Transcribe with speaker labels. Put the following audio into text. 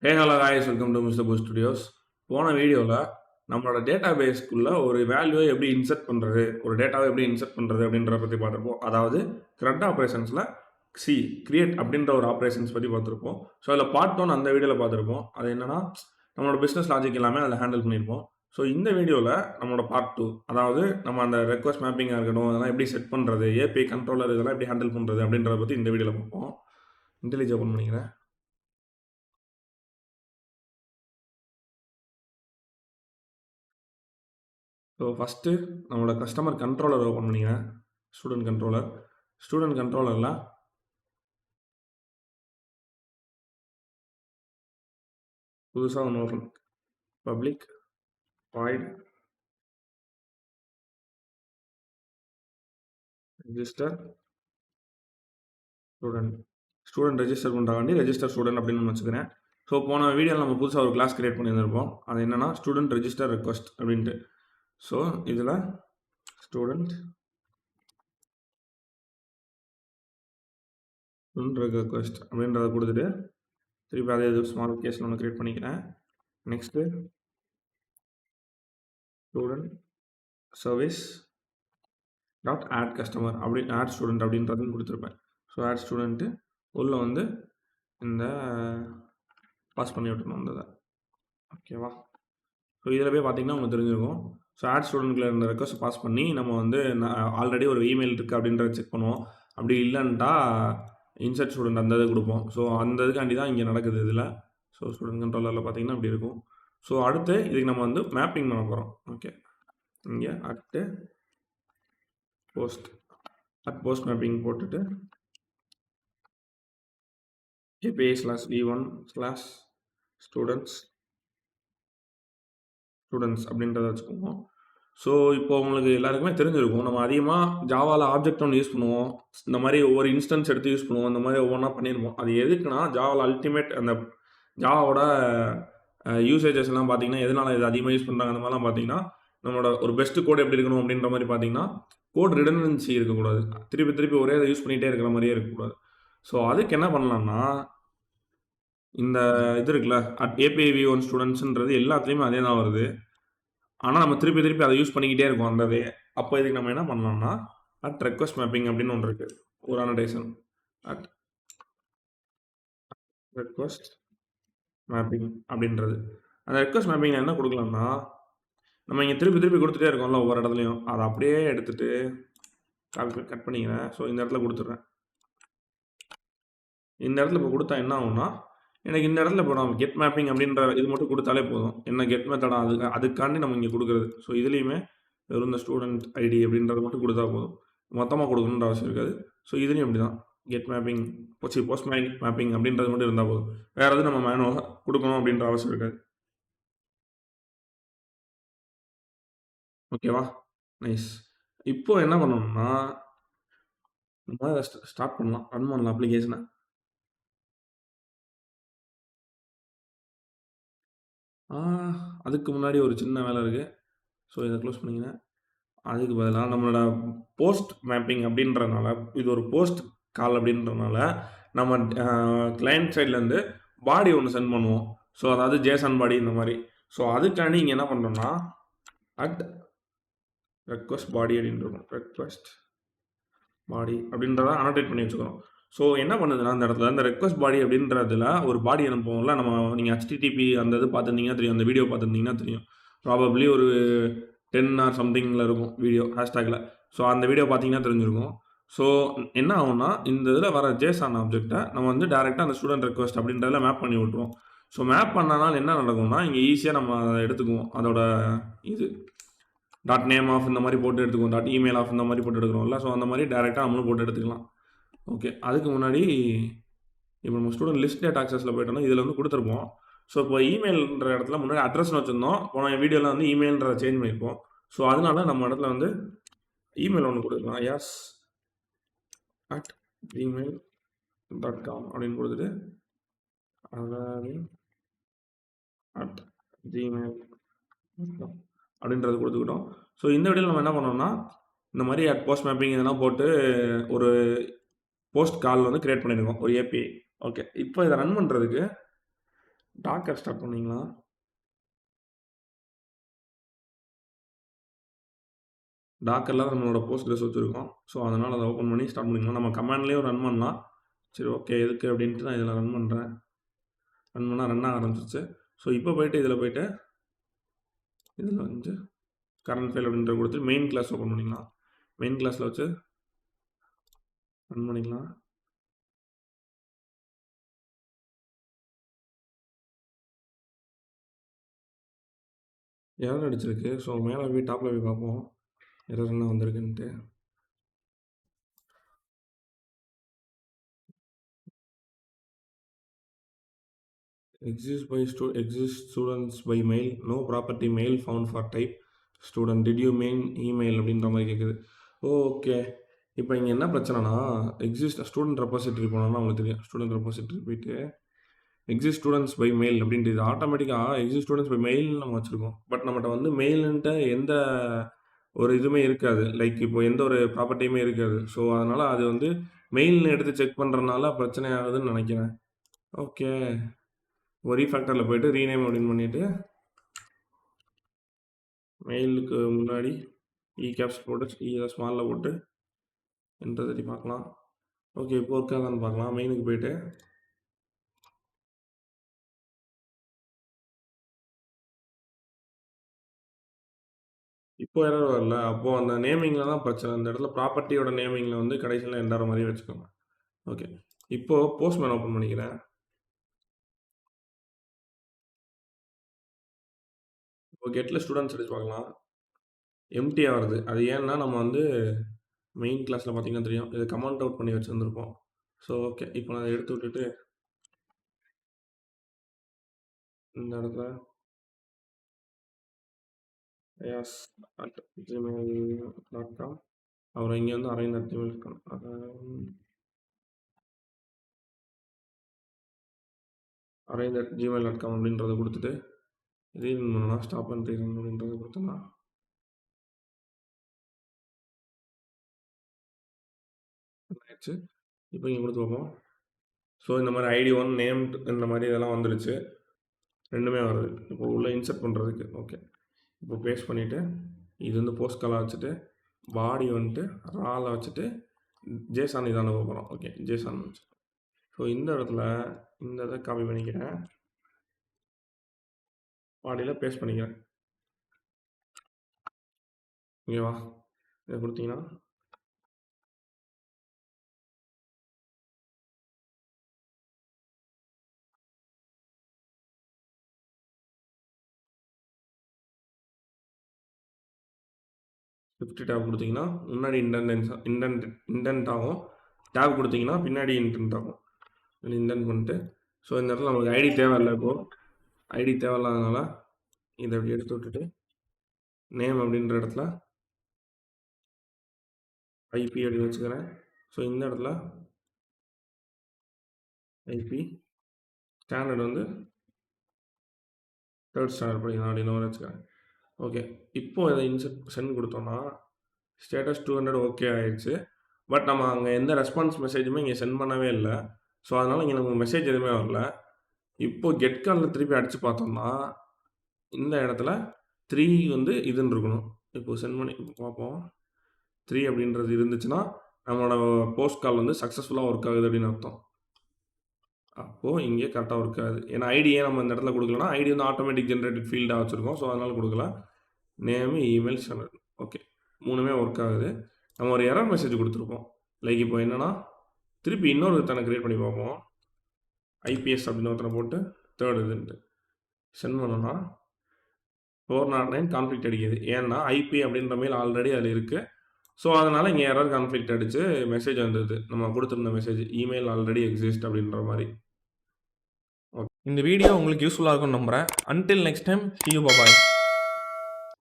Speaker 1: Hey hello guys, welcome to mister boost studios. போன வீடியோவில் நம்மளோட டேட்டா பேஸ்க்குள்ளே ஒரு வேல்யூவை எப்படி இன்சர்ட் பண்ணுறது, ஒரு டேட்டாவை எப்படி இன்சர்ட் பண்ணுறது அப்படின்றத பற்றி பார்த்துருப்போம். அதாவது த்ரெட் ஆப்ரேஷன்ஸில் கிரியேட் அப்படின்ற ஒரு ஆப்ரேஷன்ஸ் பற்றி பார்த்துருப்போம். ஸோ அதில் பார்ட் 1 அந்த வீடியோவில் பார்த்துருப்போம். அது என்னன்னா நம்மளோட பிஸ்னஸ் லாஜிக் எல்லாமே அதில் ஹேண்டில் பண்ணியிருப்போம். ஸோ இந்த வீடியோவில் நம்மளோட பார்ட் 2, அதாவது நம்ம அந்த ரெக்வஸ்ட் மேப்பிங்காக இருக்கட்டும், அதெல்லாம் எப்படி செட் பண்ணுறது, ஏபிஐ கண்ட்ரோலர் இதெல்லாம் எப்படி ஹேண்டில் பண்ணுறது அப்படின்றத பற்றி இந்த வீடியோவில் பார்ப்போம். இன்டெலிஜ் ஓப்பன் பண்ணிக்கிறேன். ஸோ ஃபஸ்ட்டு நம்மளோட கஸ்டமர் கண்ட்ரோலர் ஓப்பன் பண்ணிக்கிறேன். ஸ்டூடெண்ட் கண்ட்ரோலரில் புதுசாக ஒன்று வரும். Public void register student register பண்ணுறாண்டி ரெஜிஸ்டர் ஸ்டூடெண்ட் அப்படின்னு வச்சுக்கிறேன். ஸோ போன வீடியோவில் நம்ம புதுசாக ஒரு கிளாஸ் கிரியேட் பண்ணியிருந்திருப்போம். அது என்னென்னா ஸ்டூடெண்ட் ரெஜிஸ்டர் ரெக்வஸ்ட் அப்படின்ட்டு. ஸோ இதில் ஸ்டூடெண்ட் ரெக்வஸ்ட் அப்படின்றத கொடுத்துட்டு திருப்பி அதே இது ஸ்மால் கேஸில் ஒன்று கிரியேட் பண்ணிக்கிறேன். Next student service dot add customer அப்படி ஆட் ஸ்டூடெண்ட் அப்படின்றதையும் கொடுத்துருப்பேன். ஸோ ஆட் ஸ்டூடெண்ட்டு உள்ளே வந்து இந்த பாஸ் பண்ணி விட்டுணும் வந்ததை. ஓகேவா? ஸோ இதில் போய் பார்த்தீங்கன்னா உங்களுக்கு தெரிஞ்சிருக்கும். ஸோ ஆட் ஸ்டூடெண்ட்டில் இருந்த ரெக்வஸ்ட் பாஸ் பண்ணி நம்ம வந்து ஆல்ரெடி ஒரு இமெயில் இருக்குது அப்படின்றத செக் பண்ணுவோம். அப்படி இல்லைன்ட்டா இன்சர்ட் ஸ்டூடெண்ட் அந்த இது கொடுப்போம். ஸோ அந்த இதுக்காண்டி தான் இங்கே நடக்குது இதில். ஸோ ஸ்டூடெண்ட் கண்ட்ரோலரில் பார்த்தீங்கன்னா இப்படி இருக்கும். ஸோ அடுத்து இதுக்கு நம்ம வந்து மேப்பிங் பண்ண போகிறோம். ஓகே, இங்கே போஸ்ட் மேப்பிங் போட்டுட்டு JPA/v1/students அப்படின்றத வச்சுக்குவோம். ஸோ இப்போ உங்களுக்கு எல்லாருக்குமே தெரிஞ்சிருக்கும், நம்ம அதிகமாக ஜாவாவில் ஆப்ஜெக்ட் ஒன்று யூஸ் பண்ணுவோம். இந்த மாதிரி ஒவ்வொரு இன்ஸ்டன்ஸ் எடுத்து யூஸ் பண்ணுவோம். இந்த மாதிரி ஒவ்வொன்றா பண்ணியிருப்போம். அது எதுக்குன்னா ஜாவாவில் அல்டிமேட் அந்த ஜாவாவோட யூசேஜஸ் எல்லாம் பார்த்தீங்கன்னா எதனால் இது அதிகமாக யூஸ் பண்ணுறாங்க அந்த மாதிரிலாம் பார்த்தீங்கன்னா நம்மளோட ஒரு பெஸ்ட் கோட் எப்படி இருக்கணும் அப்படின்ற மாதிரி பார்த்தீங்கன்னா கோட் ரிடண்டன்சி இருக்கக்கூடாது. திருப்பி ஒரே இதை யூஸ் பண்ணிகிட்டே இருக்கிற மாதிரியே இருக்கக்கூடாது. ஸோ அதுக்கு என்ன பண்ணலாம்னா இந்த இது இருக்குல்ல API v1 ஸ்டூடெண்ட்ஸ்ன்றது எல்லாத்துலேயுமே அதே தான் வருது. ஆனால் நம்ம திருப்பி அதை யூஸ் பண்ணிக்கிட்டே இருக்கோம் அந்த இதே. அப்போ இதுக்கு நம்ம என்ன பண்ணலாம்னா ரெக்வஸ்ட் மேப்பிங் அப்படின்னு ஒன்று இருக்குது, ஒரு annotation ரெக்வஸ்ட் மேப்பிங் அப்படின்றது. அந்த ரெக்வஸ்ட் மேப்பிங் என்ன கொடுக்கலாம்னா நம்ம இங்கே திருப்பி கொடுத்துட்டே இருக்கோம்ல ஒவ்வொரு இடத்துலையும், அதை அப்படியே எடுத்துகிட்டு கட் பண்ணிக்கிறேன். ஸோ இந்த இடத்துல கொடுத்துட்றேன். இந்த இடத்துல இப்போ கொடுத்தா என்ன ஆகும்னா எனக்கு இந்த இடத்துல இப்போ நம்ம கெட் மேப்பிங் அப்படின்ற இது மட்டும் கொடுத்தாலே போதும். என்ன கெட் மெத்தடா அதுக்காண்டி நம்ம இங்கே கொடுக்குறது. ஸோ இதுலேயுமே வெறும் இந்த ஸ்டூடெண்ட் ஐடி அப்படின்றது மட்டும் கொடுத்தா போதும், மொத்தமாக கொடுக்கணுன்ற அவசியம் இருக்காது. ஸோ இதுலேயும் அப்படி தான் கெட் மேப்பிங் போஸ்ட் மேப்பிங் அப்படின்றது மட்டும் இருந்தால் போதும். வேறு எதுவும் நம்ம மேனுவலாக கொடுக்கணும் அப்படின்ற அவசியம் இருக்காது. ஓகேவா? நைஸ். இப்போ என்ன பண்ணணும்னா நம்ம ஸ்டார்ட் பண்ணலாம், ரன் பண்ணலாம் அப்ளிகேஷனை. அதுக்கு முன்னாடி ஒரு சின்ன வேலை இருக்குது. ஸோ இதை க்ளோஸ் பண்ணிக்கிறேன். அதுக்கு பதிலாக நம்மளோட போஸ்ட் மேப்பிங் அப்படின்றதுனால, இது ஒரு போஸ்ட் கால் அப்படின்றதுனால நம்ம கிளையண்ட் சைட்லேருந்து பாடி ஒன்று சென்ட் பண்ணுவோம். ஸோ அதாவது JSON பாடி இந்த மாதிரி. ஸோ அதுக்காண்டி இங்கே என்ன பண்ணுறோம்னா ரெக்வஸ்ட் பாடி அப்படின்னு இருக்கும். ரெக்வஸ்ட் பாடி அப்படின்றத அனோட்டேட் பண்ணி வச்சுக்கிறோம். ஸோ என்ன பண்ணுதுன்னா அந்த இடத்துல இந்த ரெக்வஸ்ட் பாடி அப்படின்றதுல ஒரு பாடி அனுப்புவோம்ல நம்ம. நீங்கள் HTTP அந்த இது பார்த்துருந்தீங்கன்னா தெரியும், அந்த வீடியோ பார்த்துருந்தீங்கன்னா தெரியும். ப்ராபப்ளி ஒரு 10 ஆர் சம்திங்கில் இருக்கும் வீடியோ ஹேஷ்டேக்கில். ஸோ அந்த வீடியோ பார்த்தீங்கன்னா தெரிஞ்சிருக்கும். ஸோ என்ன ஆகும்னா இந்த இதில் வர JSON ஆப்ஜெக்டை நம்ம வந்து டேரெக்டாக அந்த ஸ்டூடெண்ட் ரெக்வஸ்ட் அப்படின்றதில் மேப் பண்ணி விட்ருவோம். ஸோ மேப் பண்ணனால என்ன நடக்கும்னா இங்கே ஈஸியாக நம்ம அதை எடுத்துக்குவோம். அதோட இது .name ஆஃப் இந்த மாதிரி போட்டு எடுத்துக்குவோம், .email ஆஃப் இந்த மாதிரி போட்டு எடுக்கிறோம்ல. ஸோ அந்த மாதிரி டேரெக்டாக நம்மளும் போட்டு எடுத்துக்கலாம். ஓகே, அதுக்கு முன்னாடி இப்போ நம்ம ஸ்டூடெண்ட் லிஸ்ட் டேட்டா ஆக்சஸில் போய்ட்டோம்னா இதில் வந்து கொடுத்துருப்போம். ஸோ இப்போ இமெயில்ன்ற இடத்துல முன்னாடி அட்ரஸ்னு வச்சுருந்தோம். போன வீடியோவில் வந்து இமெயில்ன்றதை சேஞ்ச் பண்ணியிருப்போம். ஸோ அதனால நம்ம இடத்துல வந்து இமெயில் ஒன்று கொடுத்துக்கலாம், yes@gmail.com அப்படின்னு கொடுத்துட்டு gmail.com அப்படின்றது கொடுத்துக்கிட்டோம். ஸோ இந்த வீடியோவில் நம்ம என்ன பண்ணோம்னா இந்த மாதிரி போஸ்ட் மேப்பிங் இதெல்லாம் போட்டு ஒரு போஸ்ட் கால் வந்து கிரியேட் பண்ணியிருக்கோம், ஒரு API. ஓகே, இப்போ இதை ரன் பண்ணுறதுக்கு டாக்கர் ஸ்டார்ட் பண்ணீங்களா? டாக்கர்ல தான் நம்மளோட போஸ்ட்கிரஸ் வச்சுருக்கோம். ஸோ, அதனால அத ஓப்பன் பண்ணி ஸ்டார்ட் பண்ணிக்கலாம். நம்ம கமாண்ட்லேயும் ரன் பண்ணலாம். சரி ஓகே. எதுக்கு அப்படின்ட்டு நான் இதில் ரன் பண்ணுறேன். ரன் பண்ணா ரன் ஆக ஆரம்பிச்சிருச்சு. ஸோ, இப்போ போயிட்டு இதில் போயிட்டு இதில் வந்து கரண்ட் ஃபைல் அப்படின்றத கொடுத்து மெயின் கிளாஸ் ஓப்பன் பண்ணிக்கலாம். மெயின் கிளாஸில் வச்சு ரன் பண்ணிக்கலாம். எரர் அடிச்சிருக்கு. ஸோ, மேலே போய் டாப்பில் போய் பார்ப்போம். எரர் என்ன வந்திருக்குன்ட்டு. Exist students by mail. No property mail found for type. Student did you main email அப்படின்ற மாதிரி கேட்குது. ஓகே. இப்போ இங்கே என்ன பிரச்சனைனா ஸ்டூடெண்ட் ரெபாசிட்டரி போனோம்னா உங்களுக்கு தெரியும். ஸ்டூடெண்ட் ரெபாசிட்டரி போயிட்டு எக்ஸிஸ்ட் ஸ்டூடெண்ட்ஸ் பை மெயில் அப்படின்ட்டு இது ஆட்டோமேட்டிக்காக எக்ஸிஸ்ட் ஸ்டூடெண்ட்ஸ் பை மெயில்னு நம்ம வச்சுருக்கோம். பட் நம்மகிட்ட வந்து மெயிலுன்ட்டு எந்த ஒரு இதுவுமே இருக்காது. லைக் இப்போ எந்த ஒரு ப்ராப்பர்ட்டியுமே இருக்காது. ஸோ, அதனால் அது வந்து மெயில்னு எடுத்து செக் பண்ணுறதுனால பிரச்சனை ஆகுதுன்னு நினைக்கிறேன். ஓகே. ஒரு ரீஃபேக்டரில் போயிட்டு ரீநேம் அப்படின்னு பண்ணிவிட்டு மெயிலுக்கு முன்னாடி கேப்ஸ் போட்டு ஸ்மாலில் போட்டு என்டர் தட்டி பார்க்கலாம். ஓகே. இப்போ ஒர்க் ஆகுதான்னு பார்க்கலாம். மெயினுக்கு போயிட்டு இப்போ எரர் வரல. அப்போது அந்த நேமிங்கில் தான் பிரச்சனை. அந்த இடத்துல ப்ராப்பர்ட்டியோட நேமிங்கில் வந்து கடைசியில் எண்டார மாதிரி வச்சுக்கோங்க. ஓகே. இப்போது போஸ்ட்மேன் ஓப்பன் பண்ணிக்கிறேன். இப்போ கெட்டில் ஸ்டூடெண்ட்ஸ் அடிச்சு பார்க்கலாம். எம்டியாக வருது. அது ஏன்னா நம்ம வந்து மெயின் கிளாஸில் பார்த்தீங்கன்னா தெரியும். இதை கமெண்ட் அவுட் பண்ணி வச்சுருந்துருப்போம். So, okay. இப்போ நான் எடுத்து விட்டுட்டு இந்த இடத்துல ayas@gmail.com அப்புறம் இங்கே வந்து arain@gmail.com arain@gmail.com அப்படின்றத கொடுத்துட்டு ரீரன் பண்ணலாம். ஸ்டாப் அண்ட் ரீரன் அப்படின்றத கொடுத்தோம்னா ஆயிடுச்சு. இப்போ இங்கே கொடுத்து பார்ப்போம். ஸோ, இந்த மாதிரி ஐடி 1 நேம் இந்த மாதிரி இதெல்லாம் வந்துருச்சு. ரெண்டுமே வருது. இப்போ உள்ளே இன்சர்ட் பண்ணுறதுக்கு ஓகே. இப்போ பேஸ்ட் பண்ணிவிட்டு இது வந்து போஸ்ட் காலாக வச்சுட்டு பாடி வந்துட்டு ராவில் வச்சுட்டு ஜேசான் இதை அனுப்ப போகிறோம். ஓகே. ஜேசான் வச்சு ஸோ, இந்த இடத்துல இந்த இதை காப்பி பண்ணிக்கிறேன். பாடியில் பேஸ்ட் பண்ணிக்கிறேன். ஓகேவா? இதை கொடுத்தீங்கன்னா ஷிஃப்ட் டேப் கொடுத்தீங்கன்னா முன்னாடி இண்டென்ட் ஆகும். டேப் கொடுத்தீங்கன்னா பின்னாடி இன்டென்ட் ஆகும். இண்டென்ட் பண்ணிட்டு ஸோ, இந்த இடத்துல நமக்கு ஐடி தேவையில்லை. இப்போது ஐடி தேவையில்லாதனால இதை அப்படி எடுத்து விட்டுட்டு நேம் அப்படின்ற இடத்துல ஐபி அப்படின்னு வச்சுக்கிறேன். ஸோ, இந்த இடத்துல ஐபி ஸ்டாண்டர்ட் வந்து 3rd ஸ்டாண்டர்ட் படிக்கலாம் அப்படின்னு வச்சுக்கிறேன். ஓகே. இப்போ இதை சென்ட் கொடுத்தோம்னா ஸ்டேட்டஸ் 200 ஓகே ஆயிடுச்சு. பட் நம்ம அங்கே எந்த ரெஸ்பான்ஸ் மெசேஜுமே இங்கே சென்ட் பண்ணவே இல்லை. ஸோ, அதனால் இங்கே நமக்கு மெசேஜ் எதுவுமே வரல. இப்போது கெட் காலில் திருப்பி அடித்து பார்த்தோம்னா இந்த இடத்துல 3 வந்து இதுன்னு இருக்கணும். இப்போ சென்ட் பண்ணி பார்ப்போம். 3 அப்படின்றது இருந்துச்சுன்னா நம்மளோட போஸ்ட் கால் வந்து சக்ஸஸ்ஃபுல்லாக ஒர்க் ஆகுது அப்படின்னு அர்த்தம். அப்போது இங்கே கரெக்டாக ஒர்க் ஆகுது. ஏன்னா ஐடியே நம்ம இந்த இடத்துல கொடுக்கலன்னா ஐடி வந்து ஆட்டோமேட்டிக் ஜென்ரேட்டட் ஃபீல்டாக வச்சுருக்கோம். ஸோ, அதனால் கொடுக்கல. Name email standard okay. 3மே ஒர்க் ஆகுது. நம்ம ஒரு எரர் மெசேஜ் கொடுத்துருப்போம். லைக் இப்போ என்னென்னா திருப்பி இன்னொரு தனை க்ரியேட் பண்ணி பார்ப்போம். ஐபிஎஸ் அப்படின்னு ஒருத்தனை போட்டு 3rd இதுன்ட்டு சென்ட் பண்ணோன்னா 409 கான்ஃப்ளிக்ட் அடிக்குது. ஏன்னா ஐபி அப்படின்ற மெயில் ஆல்ரெடி அதில் இருக்குது. ஸோ, அதனால் இங்கே எரர் கான்ஃப்ளிக்ட் அடித்து மெசேஜ் வந்தது. நம்ம கொடுத்துருந்த மெசேஜ் இமெயில் ஆல்ரெடி எக்ஸிஸ்ட் அப்படின்ற மாதிரி. ஓகே. இந்த வீடியோ உங்களுக்கு யூஸ்ஃபுல்லாக இருக்கும்னு நம்புகிறேன். Until next time see you, bye bye.